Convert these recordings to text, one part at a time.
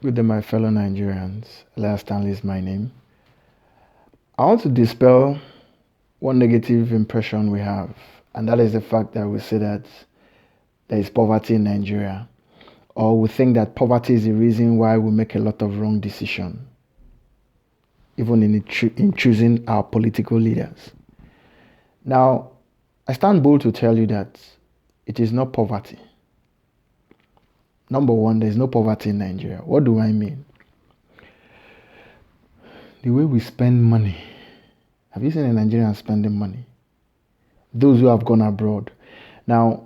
Good day, my fellow Nigerians. Elias Stanley is my name. I want to dispel one negative impression we have, and that is the fact that we say that there is poverty in Nigeria, or we think that poverty is the reason why we make a lot of wrong decisions, even in choosing our political leaders. Now, I stand bold to tell you that it is not poverty. Number one, there is no poverty in Nigeria. What do I mean? The way we spend money. Have you seen a Nigerian spending money? Those who have gone abroad. Now,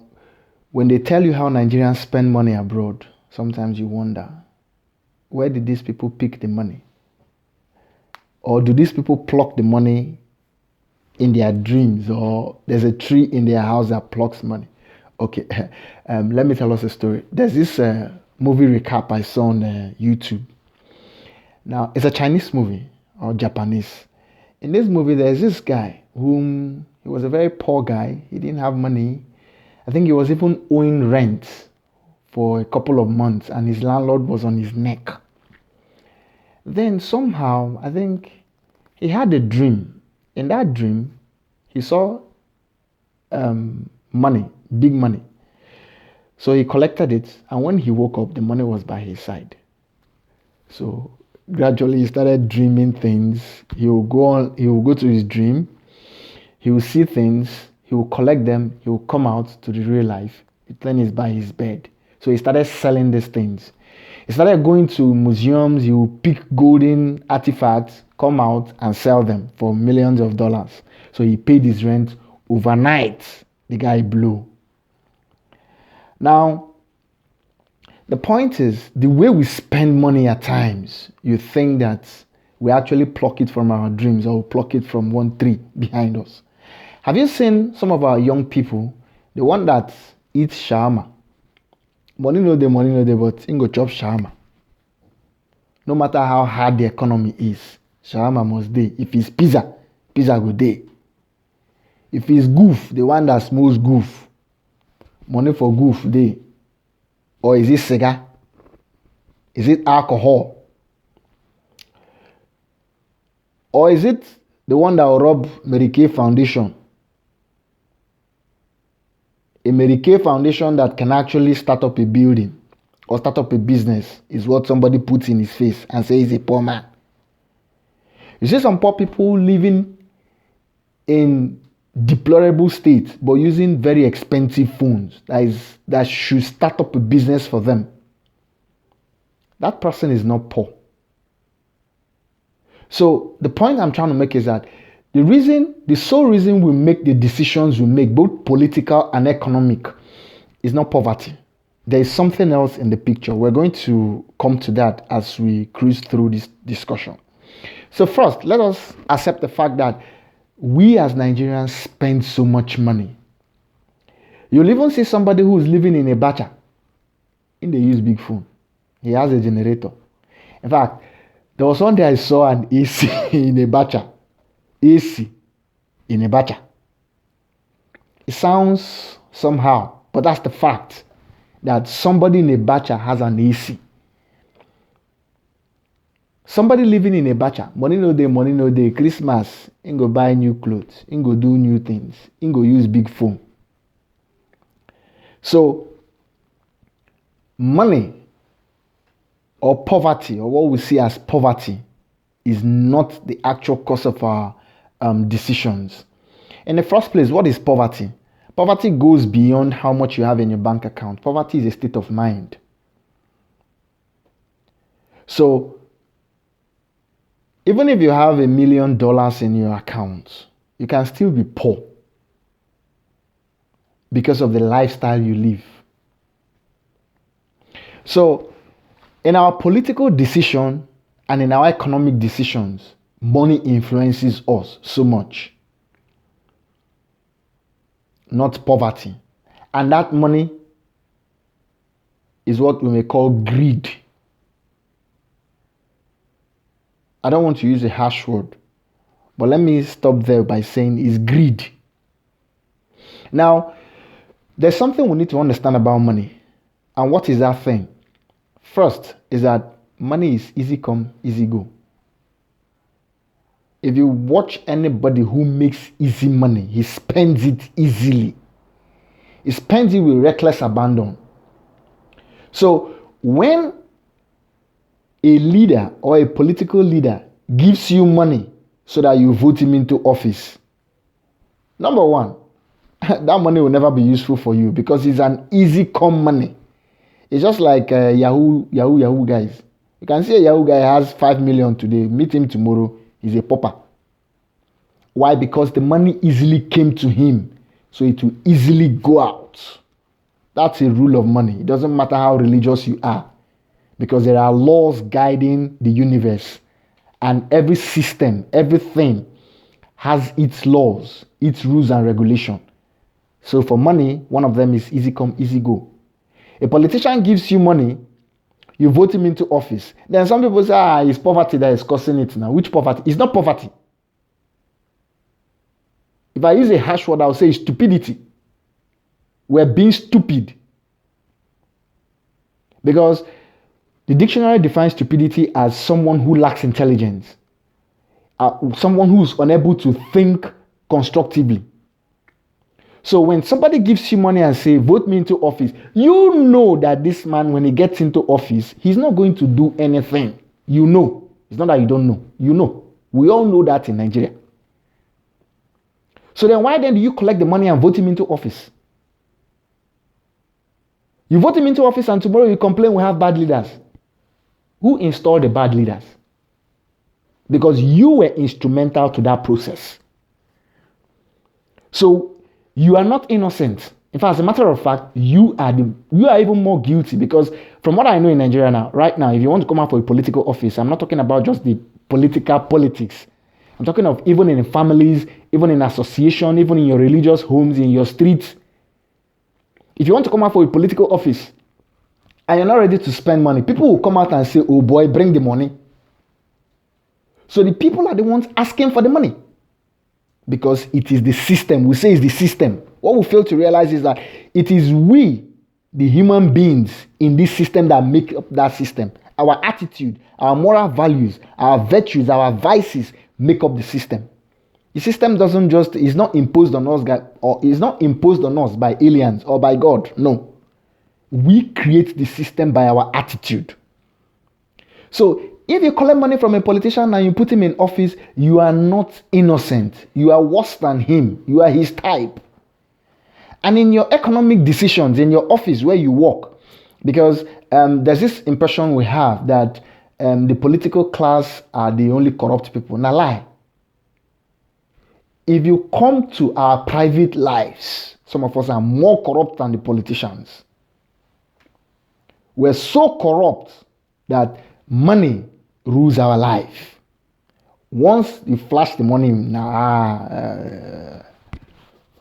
when they tell you how Nigerians spend money abroad, sometimes you wonder, where did these people pick the money? Or do these people pluck the money in their dreams, or there's a tree in their house that plucks money? Okay, let me tell us a story. There's this movie recap I saw on YouTube. Now, it's a Chinese movie or Japanese. In this movie, there's this guy whom he was a very poor guy. He didn't have money. I think he was even owing rent for a couple of months, and his landlord was on his neck. Then somehow, I think he had a dream. In that dream, he saw money, big money. So he collected it, and when he woke up, the money was by his side. So gradually he started dreaming things. He will go to his dream, he will see things, he will collect them, he will come out to the real life. Then he's by his bed. So he started selling these things. He started going to museums, he will pick golden artifacts, come out and sell them for millions of dollars. So he paid his rent overnight. The guy blew. Now, the point is, the way we spend money at times, you think that we actually pluck it from our dreams or pluck it from one tree behind us. Have you seen some of our young people, the one that eats shawarma? Money no dey, but he go chop shawarma. No matter how hard the economy is, shawarma must dey. If it's pizza, pizza go dey. If it's goof, the one that smells goof, money for goof dey. Or is it cigar? Is it alcohol? Or is it the one that will rub Mary Kay foundation? A Mary Kay foundation that can actually start up a building or start up a business is what somebody puts in his face and says he's a poor man. You see some poor people living in deplorable state but using very expensive phones that should start up a business for them. That person is not poor. So the point I'm trying to make is that the sole reason we make the decisions we make, both political and economic, is not poverty. There is something else in the picture. We're going to come to that as we cruise through this discussion. So first, let us accept the fact that we as Nigerians spend so much money. You'll even see somebody who is living in a bacha. They use big phone. He has a generator. In fact, there was one day I saw an AC in a bacha. AC in a bacha. It sounds somehow, but that's the fact that somebody in a bacha has an AC. Somebody living in a bacha, money no day, Christmas, he go buy new clothes, he go do new things, he go use big phone. So, money or poverty, or what we see as poverty, is not the actual cause of our decisions. In the first place, what is poverty? Poverty goes beyond how much you have in your bank account. Poverty is a state of mind. So, even if you have $1 million in your account, you can still be poor because of the lifestyle you live. So, in our political decision and in our economic decisions, money influences us so much. Not poverty. And that money is what we may call greed. I don't want to use a harsh word, but let me stop there by saying it's greed. Now, there's something we need to understand about money. And what is that thing? First is that money is easy come, easy go. If you watch anybody who makes easy money, he spends it easily. He spends it with reckless abandon. So when a leader or a political leader gives you money so that you vote him into office, number one, that money will never be useful for you because it's an easy come money. It's just like Yahoo guys. You can see a Yahoo guy has 5 million today, meet him tomorrow, he's a pauper. Why? Because the money easily came to him, so it will easily go out. That's a rule of money. It doesn't matter how religious you are, because there are laws guiding the universe, and every system, everything has its laws, its rules and regulation. So for money, one of them is easy come, easy go. A politician gives you money, you vote him into office. Then some people say, it's poverty that is causing it now. Which poverty? It's not poverty. If I use a harsh word, I'll say stupidity. We're being stupid. Because the dictionary defines stupidity as someone who lacks intelligence, someone who's unable to think constructively. So when somebody gives you money and say, vote me into office, you know that this man, when he gets into office, he's not going to do anything. You know. It's not that you don't know. You know. We all know that in Nigeria. So then why then do you collect the money and vote him into office? You vote him into office and tomorrow you complain we have bad leaders. Who installed the bad leaders? Because you were instrumental to that process. So you are not innocent. In fact, as a matter of fact, you are even more guilty, because from what I know in Nigeria now, right now, if you want to come out for a political office, I'm not talking about just the politics. I'm talking of even in families, even in association, even in your religious homes, in your streets. If you want to come out for a political office and you're not ready to spend money, people will come out and say, oh boy, bring the money. So the people are the ones asking for the money, because it is the system. We say it's the system. What we fail to realize is that it is we, the human beings in this system, that make up that system. Our attitude, our moral values, our virtues, our vices make up the system. The system is not imposed on us, or is not imposed on us by aliens or by God. No. We create the system by our attitude. So if you collect money from a politician and you put him in office, you are not innocent. You are worse than him. You are his type. And in your economic decisions, in your office where you work, because there's this impression we have that the political class are the only corrupt people. Now lie. If you come to our private lives, some of us are more corrupt than the politicians. We're so corrupt that money rules our life. Once you flash the money,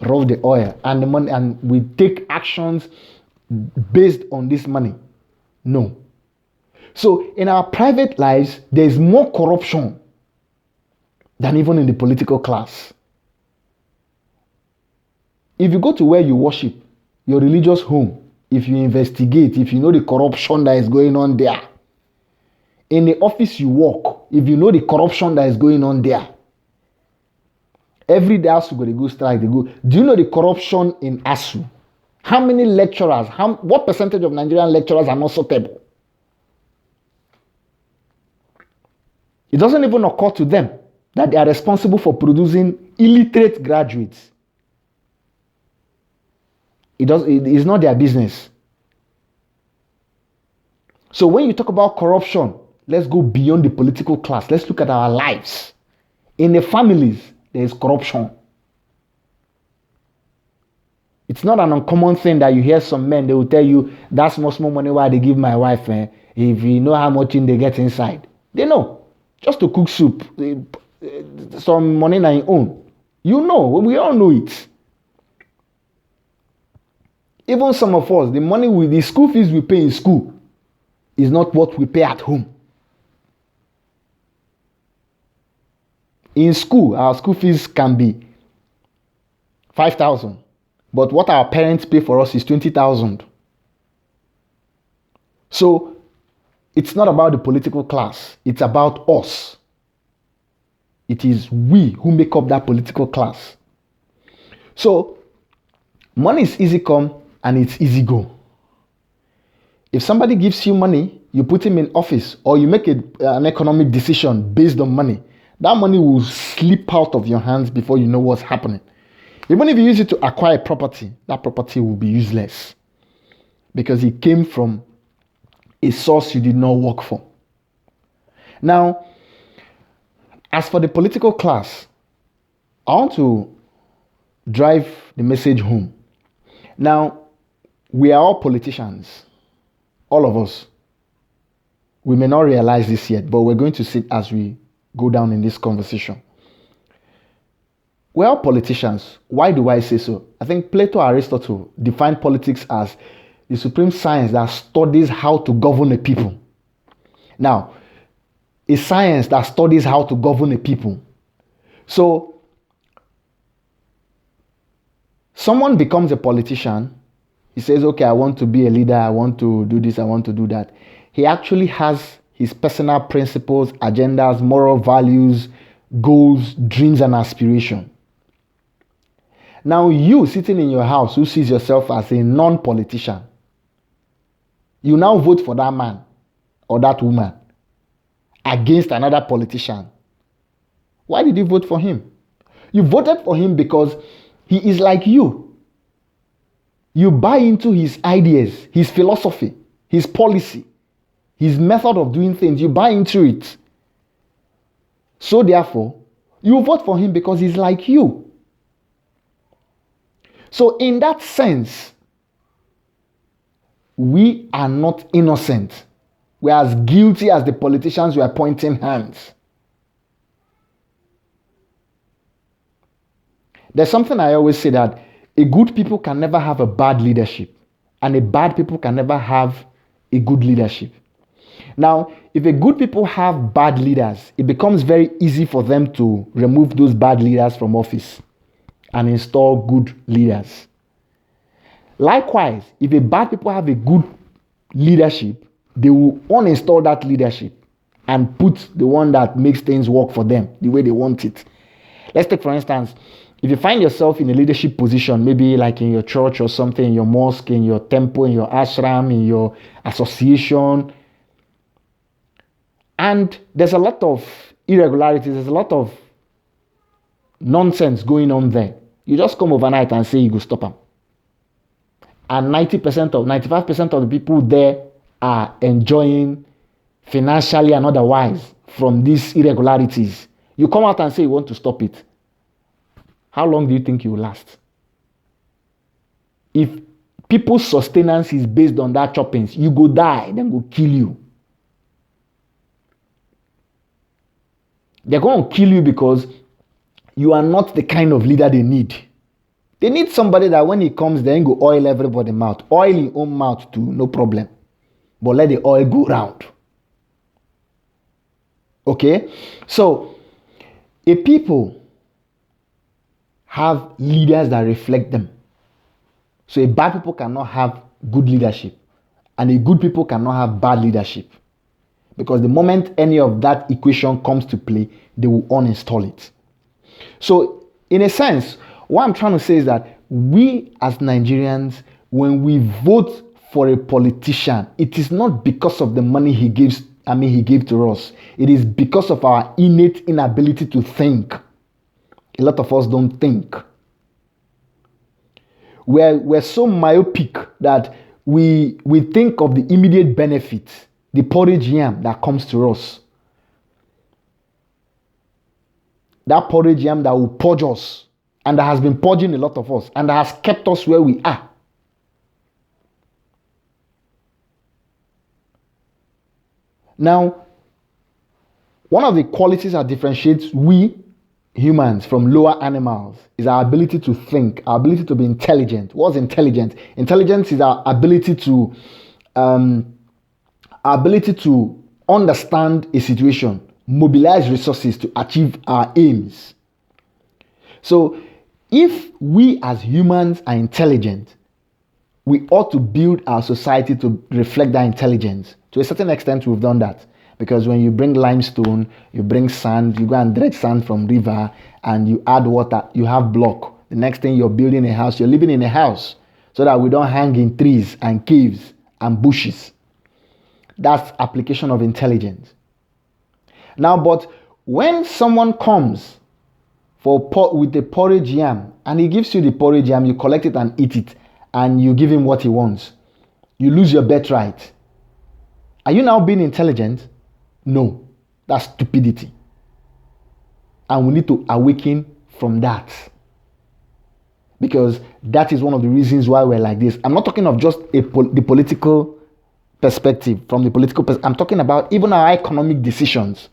roll the oil, and the money, and we take actions based on this money. No. So in our private lives, there is more corruption than even in the political class. If you go to where you worship, your religious home, if you investigate, if you know the corruption that is going on there, in the office you work, if you know the corruption that is going on there, every day ASU go strike, they go. Do you know the corruption in ASU? How many lecturers, what percentage of Nigerian lecturers are not suitable? It doesn't even occur to them that they are responsible for producing illiterate graduates. It's not their business. So when you talk about corruption, let's go beyond the political class. Let's look at our lives. In the families, there is corruption. It's not an uncommon thing that you hear some men, they will tell you, that's small money why they give my wife. If you know how much they get inside. They know. Just to cook soup, some money on your own. You know, we all know it. Even some of us, the money the school fees we pay in school is not what we pay at home. In school, our school fees can be 5,000, but what our parents pay for us is 20,000. So It's not about the political class. It's about us. It is we who make up that political class. So, money is easy come and it's easy go. If somebody gives you money, you put him in office, or you make an economic decision based on money, that money will slip out of your hands before you know what's happening. Even if you use it to acquire property, that property will be useless because it came from a source you did not work for. Now, as for the political class, I want to drive the message home. Now, we are all politicians, all of us. We may not realize this yet, but we're going to see it as we go down in this conversation. We're all politicians. Why do I say so? I think Plato and Aristotle defined politics as the supreme science that studies how to govern a people. Now, a science that studies how to govern a people. So, someone becomes a politician. He says, okay, I want to be a leader. I want to do this. I want to do that. He actually has his personal principles, agendas, moral values, goals, dreams, and aspirations. Now, you sitting in your house who sees yourself as a non-politician, you now vote for that man or that woman against another politician. Why did you vote for him? You voted for him because he is like you. You buy into his ideas, his philosophy, his policy, his method of doing things. You buy into it. So therefore, you vote for him because he's like you. So in that sense, we are not innocent. We are as guilty as the politicians who are pointing hands. There's something I always say, that a good people can never have a bad leadership, and a bad people can never have a good leadership. Now, if a good people have bad leaders, it becomes very easy for them to remove those bad leaders from office and install good leaders. Likewise, if a bad people have a good leadership, they will uninstall that leadership and put the one that makes things work for them the way they want it. Let's take, for instance, if you find yourself in a leadership position, maybe like in your church or something, in your mosque, in your temple, in your ashram, in your association, and there's a lot of irregularities, there's a lot of nonsense going on there. You just come overnight and say you go stop them. And 95% of the people there are enjoying financially and otherwise from these irregularities. You come out and say you want to stop it. How long do you think you will last? If people's sustenance is based on that choppings, you go die, then go kill you. They're going to kill you because you are not the kind of leader they need. They need somebody that when he comes, then go oil everybody's mouth. Oil your own mouth too, no problem. But let the oil go round. Okay? So, a people have leaders that reflect them. So a bad people cannot have good leadership, and a good people cannot have bad leadership. Because the moment any of that equation comes to play, they will uninstall it. So, in a sense, what I'm trying to say is that we as Nigerians, when we vote for a politician, it is not because of the money he gave to us. It is because of our innate inability to think. A lot of us don't think. We're so myopic that we think of the immediate benefit, the porridge yam that comes to us. That porridge yam that will purge us, and that has been purging a lot of us, and that has kept us where we are. Now, one of the qualities that differentiates we humans from lower animals is our ability to think, our ability to be intelligent. What's intelligent? Intelligence is our ability to understand a situation, mobilize resources to achieve our aims. So, if we as humans are intelligent, we ought to build our society to reflect that intelligence. To a certain extent, we've done that. Because when you bring limestone, you bring sand, you go and dredge sand from river, and you add water, you have block. The next thing, you're building a house, you're living in a house, so that we don't hang in trees and caves and bushes. That's application of intelligence. Now, but when someone comes with the porridge yam, and he gives you the porridge yam, you collect it and eat it, and you give him what he wants, you lose your birthright. Are you now being intelligent? No, that's stupidity. And we need to awaken from that. Because that is one of the reasons why we're like this. I'm not talking of just the political perspective, from the political perspective. I'm talking about even our economic decisions.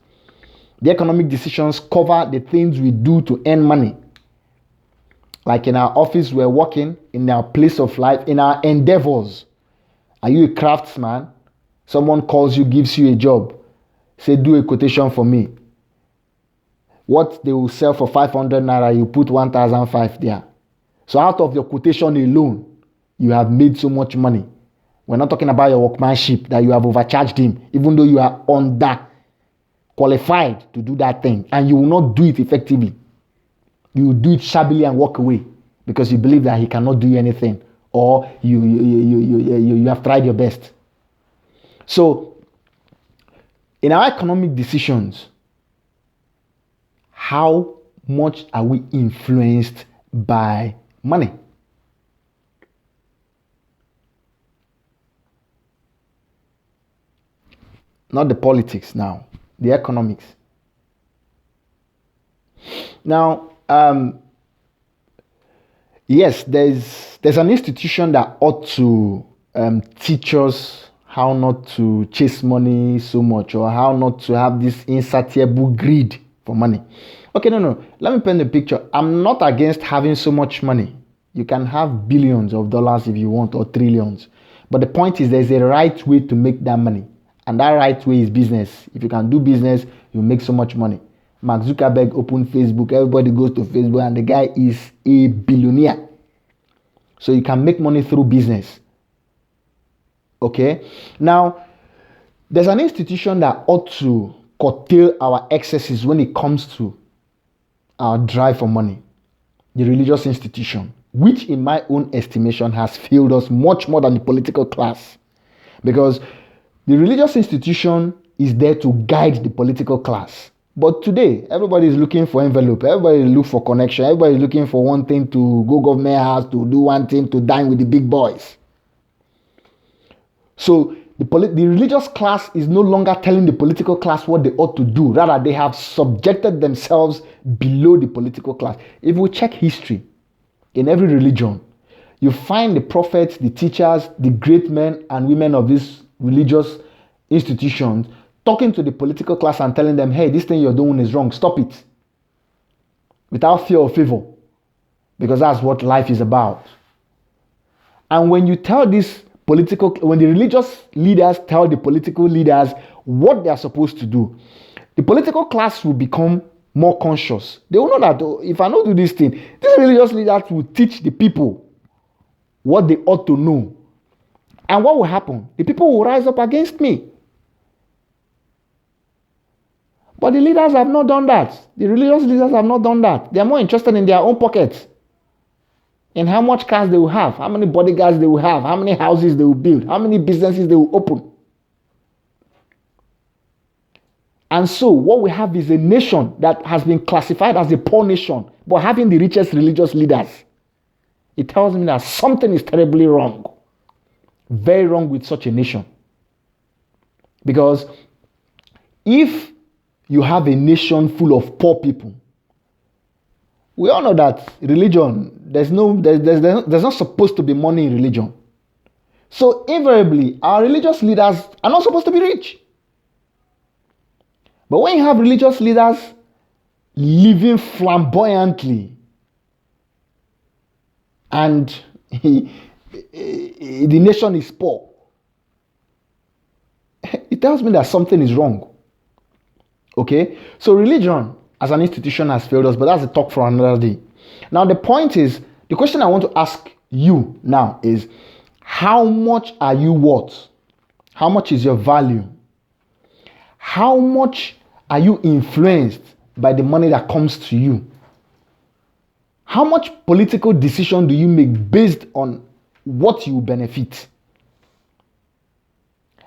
The economic decisions cover the things we do to earn money. Like in our office, we're working, in our place of life, in our endeavors. Are you a craftsman? Someone calls you, gives you a job. Say, do a quotation for me. What they will sell for 500 naira, you put 1,005 there. So out of your quotation alone, you have made so much money. We're not talking about your workmanship, that you have overcharged him, even though you are under qualified to do that thing, and you will not do it effectively. You will do it shabbily and walk away because you believe that he cannot do anything, or you have tried your best. So, in our economic decisions, how much are we influenced by money? Not the politics now, the economics. Now, yes, there's an institution that ought to teach us how not to chase money so much, or how not to have this insatiable greed for money. Okay, no. Let me paint the picture. I'm not against having so much money. You can have billions of dollars if you want, or trillions. But the point is, there's a right way to make that money. And that right way is business. If you can do business, you make so much money. Mark Zuckerberg opened Facebook. Everybody goes to Facebook, and the guy is a billionaire. So you can make money through business. Okay? Now, there's an institution that ought to curtail our excesses when it comes to our drive for money. The religious institution, which in my own estimation has failed us much more than the political class. Because the religious institution is there to guide the political class. But today, everybody is looking for envelope. Everybody looks for connection. Everybody is looking for one thing, to go government house, to do one thing, to dine with the big boys. So the religious class is no longer telling the political class what they ought to do. Rather, they have subjected themselves below the political class. If we check history, in every religion, you find the prophets, the teachers, the great men and women of these religious institutions talking to the political class and telling them, hey, this thing you're doing is wrong, stop it. Without fear or favor. Because that's what life is about. And when you tell this when the religious leaders tell the political leaders what they are supposed to do, the political class will become more conscious. They will know that, oh, if I don't do this thing, these religious leaders will teach the people what they ought to know. And what will happen? The people will rise up against me. But the leaders have not done that. The religious leaders have not done that. They are more interested in their own pockets. In how much cars they will have, how many bodyguards they will have, how many houses they will build, how many businesses they will open. And so what we have is a nation that has been classified as a poor nation, but having the richest religious leaders. It tells me that something is terribly wrong. Very wrong with such a nation. Because if you have a nation full of poor people, we all know that religion, there's not supposed to be money in religion. So invariably, our religious leaders are not supposed to be rich. But when you have religious leaders living flamboyantly, and the nation is poor, it tells me that something is wrong. Okay? So religion as an institution has failed us, but that's a talk for another day. Now the point is, the question I want to ask you now is, how much are you worth? How much is your value? How much are you influenced by the money that comes to you? How much political decision do you make based on what you benefit?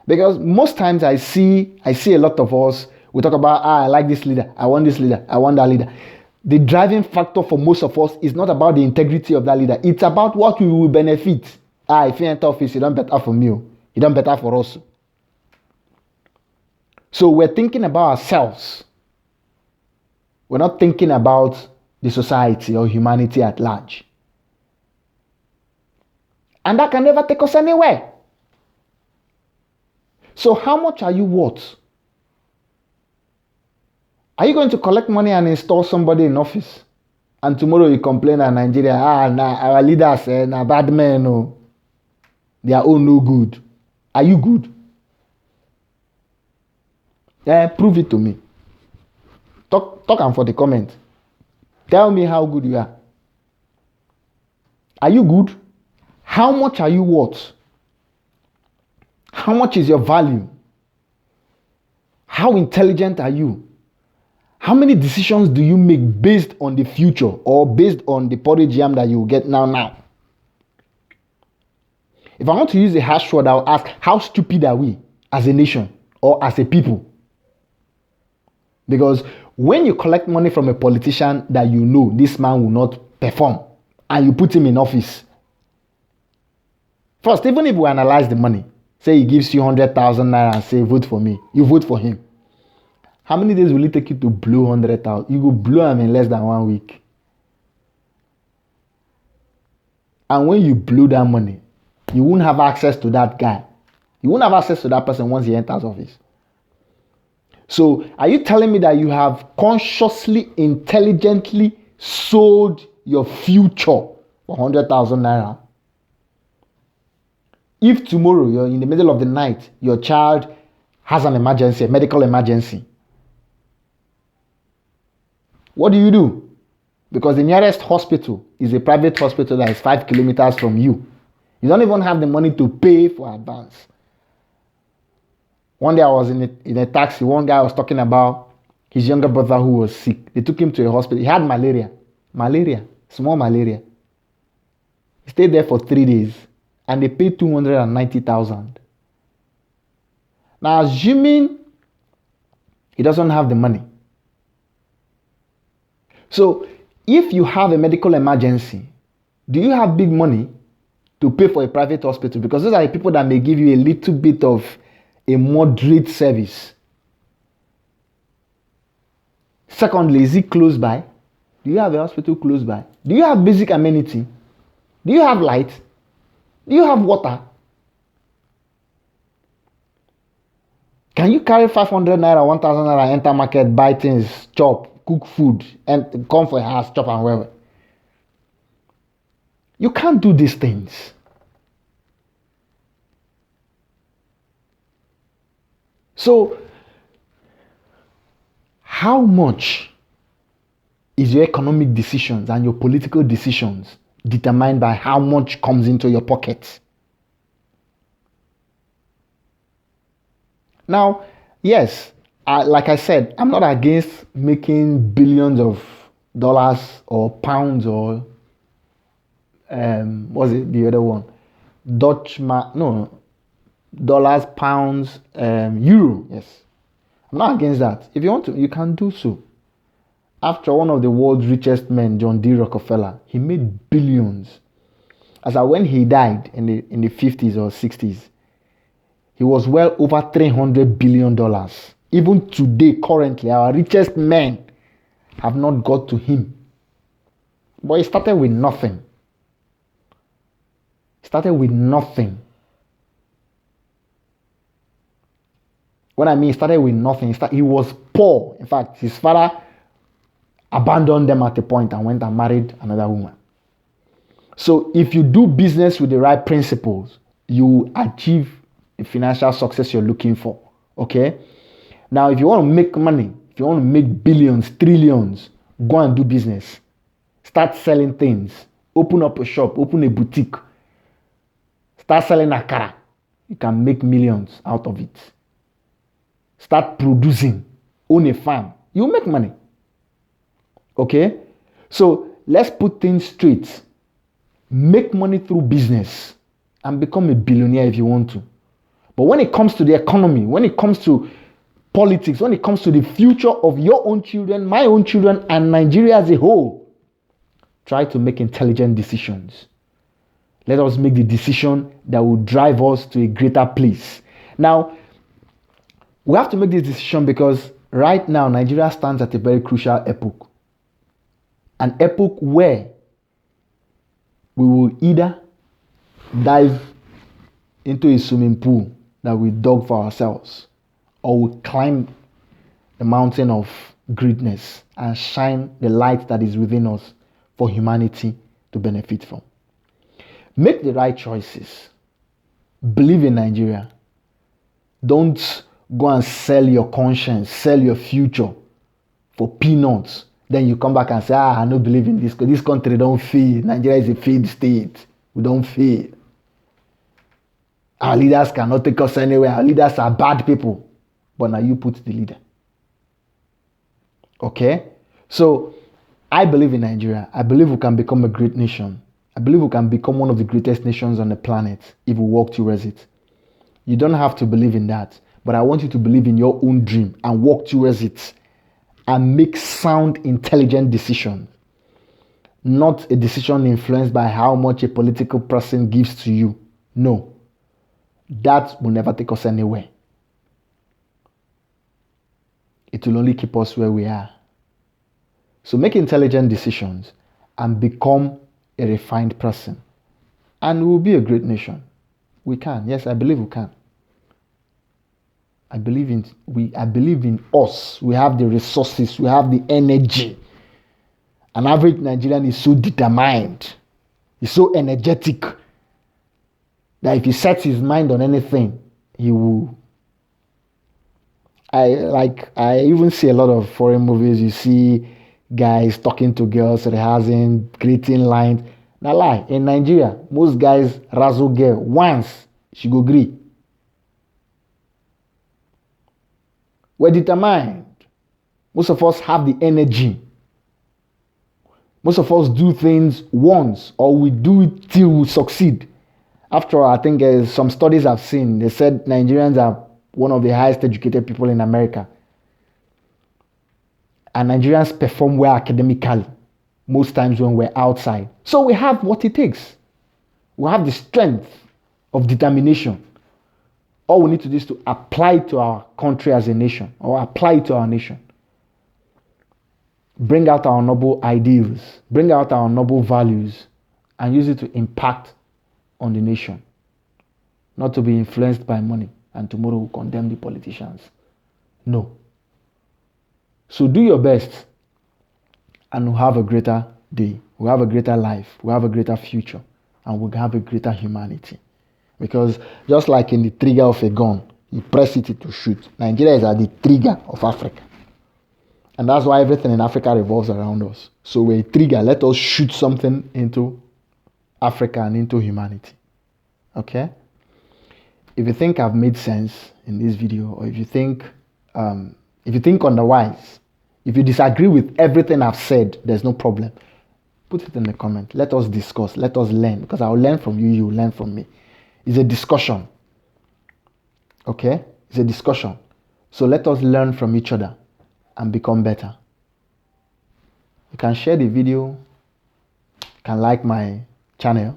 Because most times I see a lot of us, we talk about, I like this leader, I want this leader, I want that leader. The driving factor for most of us is not about the integrity of that leader. It's about what we will benefit. If you enter office, you don't better for me. You don't better for us. So we're thinking about ourselves. We're not thinking about the society or humanity at large. And that can never take us anywhere. So how much are you worth? Are you going to collect money and install somebody in office? And tomorrow you complain at Nigeria, our leaders, bad men, no. They are all no good. Are you good? Prove it to me. Talk and for the comment. Tell me how good you are. Are you good? How much are you worth? How much is your value? How intelligent are you? How many decisions do you make based on the future or based on the porridge yam that you get now? If I want to use a harsh word, I'll ask, how stupid are we as a nation or as a people? Because when you collect money from a politician that you know this man will not perform and you put him in office, first, even if we analyze the money, say he gives you 100,000 naira and say vote for me, you vote for him. How many days will it take you to blow 100,000? You go blow him in less than 1 week. And when you blow that money, you won't have access to that guy. You won't have access to that person once he enters office. So, are you telling me that you have consciously, intelligently sold your future for 100,000 naira? If tomorrow you're in the middle of the night, your child has an emergency, a medical emergency, what do? Because the nearest hospital is a private hospital that is 5 kilometers from you. You don't even have the money to pay for advance. One day I was in a taxi. One guy was talking about his younger brother who was sick. They took him to a hospital. He had malaria. Small malaria. He stayed there for 3 days and they paid 290,000. Now, assuming he doesn't have the money. So, if you have a medical emergency, do you have big money to pay for a private hospital? Because those are the people that may give you a little bit of a moderate service. Secondly, is it close by? Do you have a hospital close by? Do you have basic amenity? Do you have light? Do you have water? Can you carry 500 naira, 1,000 naira, enter market, buy things, chop, cook food, and come for a house, chop and whatever? You can't do these things. So, how much is your economic decisions and your political decisions determined by how much comes into your pockets? Now, yes, like I said, I'm not against making billions of dollars or pounds or what's it, the other one? Dollars, pounds, euro. Yes, I'm not against that. If you want to, you can do so. After one of the world's richest men, John D. Rockefeller, he made billions. As when he died in the 50s or 60s, he was well over $300 billion. Even today, currently, our richest men have not got to him. But he started with nothing. When I mean he started with nothing, he was poor. In fact, his father abandoned them at a point and went and married another woman. So if you do business with the right principles, you achieve the financial success you're looking for. Okay? Now, if you want to make money, if you want to make billions, trillions, go and do business. Start selling things. Open up a shop, open a boutique. Start selling akara. You can make millions out of it. Start producing. Own a farm. You make money. Okay? So let's put things straight. Make money through business and become a billionaire if you want to. But when it comes to the economy, when it comes to politics, when it comes to the future of your own children, my own children, and Nigeria as a whole, try to make intelligent decisions. Let us make the decision that will drive us to a greater place. Now, we have to make this decision because right now, Nigeria stands at a very crucial epoch. An epoch where we will either dive into a swimming pool that we dug for ourselves, or we climb the mountain of greatness and shine the light that is within us for humanity to benefit from. Make the right choices. Believe in Nigeria. Don't go and sell your conscience, sell your future for peanuts. Then you come back and say, I don't believe in this. This country don't fail. Nigeria is a failed state. We don't fail. Our leaders cannot take us anywhere. Our leaders are bad people. But now you put the leader. Okay? So, I believe in Nigeria. I believe we can become a great nation. I believe we can become one of the greatest nations on the planet if we work towards it. You don't have to believe in that. But I want you to believe in your own dream and work towards it. And make sound, intelligent decisions. Not a decision influenced by how much a political person gives to you. No. That will never take us anywhere. It will only keep us where we are. So make intelligent decisions and become a refined person. And we will be a great nation. We can. Yes, I believe we can. I believe in us. We have the resources. We have the energy. An average Nigerian is so determined. He's so energetic that if he sets his mind on anything, he will. I even see a lot of foreign movies. You see guys talking to girls, rehearsing, creating lines. Now lie. In Nigeria, most guys razzle girl once, she go agree. We're determined. Most of us have the energy. Most of us do things once, or we do it till we succeed. After all, I think some studies I've seen, they said Nigerians are one of the highest educated people in America. And Nigerians perform well academically most times when we're outside. So we have what it takes. We have the strength of determination. All we need to do is to apply it to our country as a nation, or apply it to our nation. Bring out our noble ideals, bring out our noble values, and use it to impact on the nation. Not to be influenced by money, and tomorrow we'll condemn the politicians. No. So do your best, and we'll have a greater day. We'll have a greater life. We'll have a greater future, and we'll have a greater humanity. Because just like in the trigger of a gun, you press it to shoot. Nigeria is at the trigger of Africa. And that's why everything in Africa revolves around us. So we're a trigger. Let us shoot something into Africa and into humanity. Okay? If you think I've made sense in this video, or if you think otherwise, if you disagree with everything I've said, there's no problem. Put it in the comment. Let us discuss. Let us learn. Because I'll learn from you. You'll learn from me. It's a discussion. Okay? It's a discussion. So let us learn from each other and become better. You can share the video. You can like my channel.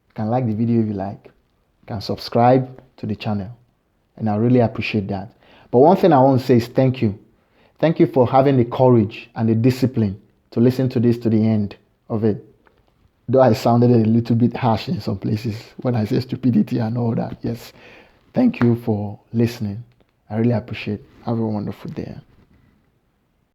You can like the video if you like. You can subscribe to the channel. And I really appreciate that. But one thing I want to say is thank you. Thank you for having the courage and the discipline to listen to this to the end of it. Though I sounded a little bit harsh in some places when I say stupidity and all that. Yes. Thank you for listening. I really appreciate it. Have a wonderful day.